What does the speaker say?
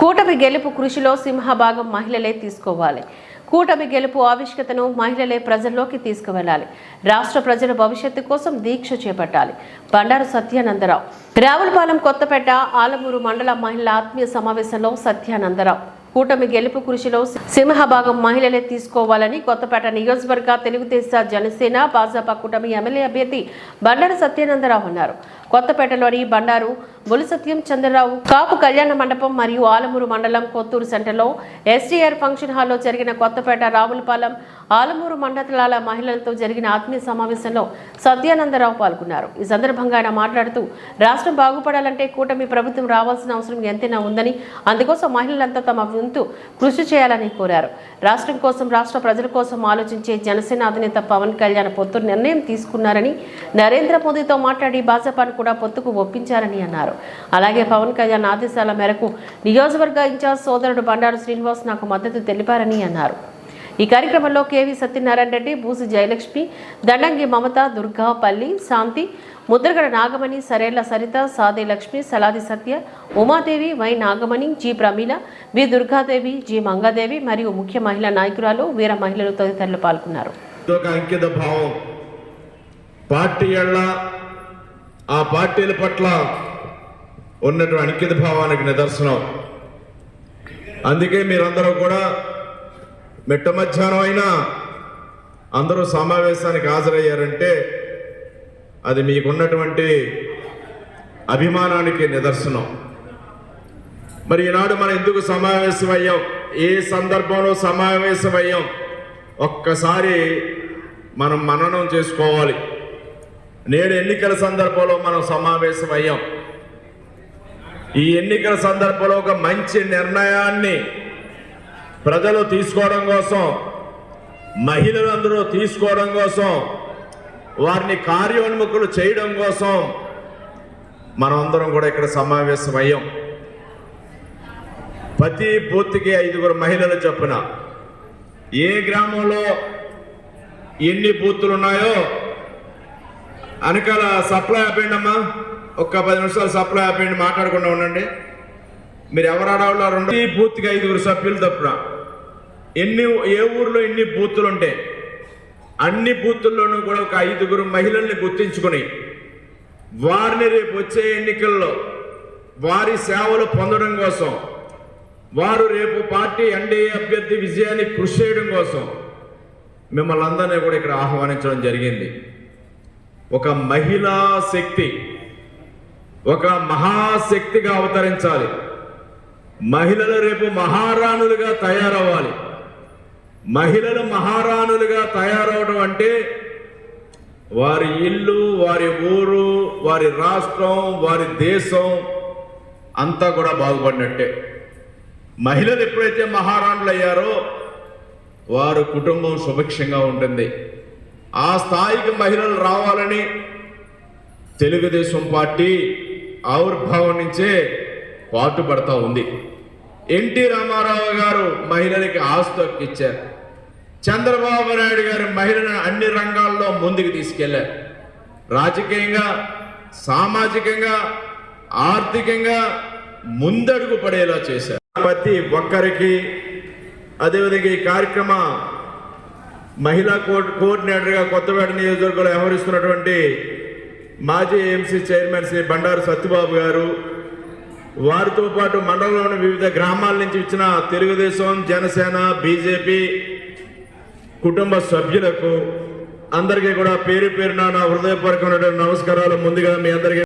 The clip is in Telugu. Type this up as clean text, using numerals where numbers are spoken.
కూటమి గెలుపు కృషిలో సింహభాగం మహిళలే తీసుకోవాలి. కూటమి గెలుపు ఆవిష్కతను మహిళలే ప్రజల్లోకి తీసుకువెళ్లాలి. రాష్ట్ర ప్రజల భవిష్యత్తు కోసం దీక్ష చేపట్టాలి. బండారు సత్యానందరావు. రావులపాలెం కొత్తపేట ఆలమూరు మండల మహిళల ఆత్మీయ సమావేశంలో సత్యానందరావు కూటమి గెలుపు కృషిలో సింహభాగం మహిళలే తీసుకోవాలని కొత్తపేట నియోజకవర్గ తెలుగుదేశం జనసేన భాజపా కూటమి ఎమ్మెల్యే అభ్యర్థి బండారు సత్యానందరావు అన్నారు. కొత్తపేటలోని బండారు బులిసత్యం చంద్రరావు కాపు కళ్యాణ మండపం మరియు ఆలమూరు మండలం కొత్తూరు సెంటర్లో ఎస్టీఆర్ ఫంక్షన్ హాల్లో జరిగిన కొత్తపేట రావులపాలెం ఆలమూరు మండలాల మహిళలతో జరిగిన ఆత్మీయ సమావేశంలో సత్యానందరావు పాల్గొన్నారు. ఈ సందర్భంగా ఆయన మాట్లాడుతూ రాష్ట్రం బాగుపడాలంటే కూటమి ప్రభుత్వం రావాల్సిన అవసరం ఎంతైనా ఉందని, అందుకోసం మహిళలంతా తమ వంతు కృషి చేయాలని కోరారు. రాష్ట్రం కోసం, రాష్ట్ర ప్రజల కోసం ఆలోచించే జనసేన అధినేత పవన్ కళ్యాణ్ పొత్తు నిర్ణయం తీసుకున్నారని, నరేంద్ర మోదీతో మాట్లాడి భాజపాను కూడా పొత్తుకు ఒప్పించారని అన్నారు. అలాగే పవన్ కళ్యాణ్ ఆదేశాల మేరకు నియోజకవర్గ ఇన్ఛార్జ్ సోదరుడు బండారు శ్రీనివాస్ నాకు మద్దతు తెలిపారని అన్నారు. ఈ కార్యక్రమంలో K V Satyanarayana Reddy, Boosi Jayalakshmi, Dandangi Mamatha, Durga, Palli, Shanthi, Mudragada Nagamani, Sarella Saritha, Sade Lakshmi, Saladi Satya, Umadevi, Y Nagamani, G Pramila, V Durgadevi, G Mangadevi మరియు ముఖ్య మహిళా నాయకురాలు, వీర మహిళలు తదితరులు పాల్గొన్నారు. ఆ పార్టీల పట్ల ఉన్నటువంటి అంకిత భావానికి నిదర్శనం. అందుకే మీరందరూ కూడా మిట్ట మధ్యాహ్నం అయినా అందరూ సమావేశానికి హాజరయ్యారంటే అది మీకున్నటువంటి అభిమానానికి నిదర్శనం. మరి ఈనాడు మనం ఎందుకు సమావేశమయ్యాం, ఏ సందర్భంలో సమావేశమయ్యాం, ఒక్కసారి మనం మననం చేసుకోవాలి. నేడు ఎన్నికల సందర్భంలో మనం సమావేశమయ్యాం. ఈ ఎన్నికల సందర్భంలో ఒక మంచి నిర్ణయాన్ని ప్రజలు తీసుకోవడం కోసం, మహిళలందరూ తీసుకోవడం కోసం, వారిని కార్యోన్ముఖులు చేయడం కోసం మనం అందరం కూడా ఇక్కడ సమావేశమయ్యాం. ప్రతి బూత్కి 5 మహిళలు చొప్పున ఏ గ్రామంలో ఎన్ని బూతులు ఉన్నాయో వెనకాల సప్లై ఆపేయండి అమ్మా, ఒక్క 10 నిమిషాలు సప్లై ఆపేయండి, మాట్లాడకుండా ఉండండి. మీరు ఎవరు ఆడవాళ్ళు ప్రతి బూత్కి 5 సభ్యులు తప్పున ఏ ఊర్లో ఎన్ని బూతులు ఉంటే అన్ని బూతుల్లోనూ కూడా ఒక 5 మహిళల్ని గుర్తించుకొని వారిని రేపు వచ్చే ఎన్నికల్లో వారి సేవలు పొందడం కోసం, వారు రేపు పార్టీ ఎన్డీఏ అభ్యర్థి విజయాన్ని కృషి చేయడం కోసం మిమ్మల్ని అందరినీ కూడా ఇక్కడ ఆహ్వానించడం జరిగింది. ఒక మహిళా శక్తి ఒక మహాశక్తిగా అవతరించాలి. మహిళలు రేపు మహారాణులుగా తయారవ్వాలి. మహిళలు మహారాణులుగా తయారవడం అంటే వారి ఇల్లు, వారి ఊరు, వారి రాష్ట్రం, వారి దేశం అంతా కూడా బాగుపడినట్టే. మహిళలు ఎప్పుడైతే మహారాణులు అయ్యారో వారు కుటుంబం సుభిక్షంగా ఉంటుంది. ఆ స్థాయికి మహిళలు రావాలని తెలుగుదేశం పార్టీ ఆవిర్భావం నుంచే పాటుపడతా ఉంది. ఎన్టీ రామారావు గారు మహిళలకి ఆస్తి ఇచ్చారు. చంద్రబాబు నాయుడు గారు మహిళలను అన్ని రంగాల్లో ముందుకు తీసుకెళ్లారు. రాజకీయంగా, సామాజికంగా, ఆర్థికంగా ముందడుగు పడేలా చేశారు. ప్రతి ఒక్కరికి అదేవిధంగా ఈ కార్యక్రమ మహిళా కోఆర్డినేటర్గా కొత్తపేట నియోజకవర్గంలో వ్యవహరిస్తున్నటువంటి మాజీ ఎంసీ చైర్మన్ శ్రీ బండారు సత్యబాబు గారు, వారితో పాటు మండలంలోని వివిధ గ్రామాల నుంచి ఇచ్చిన తెలుగుదేశం, జనసేన, బీజేపీ కుటుంబ సభ్యులకు అందరికీ కూడా పేరు పేరున నా హృదయపూర్వకమైనటువంటి నమస్కారాలు. ముందుగా మీ అందరికీ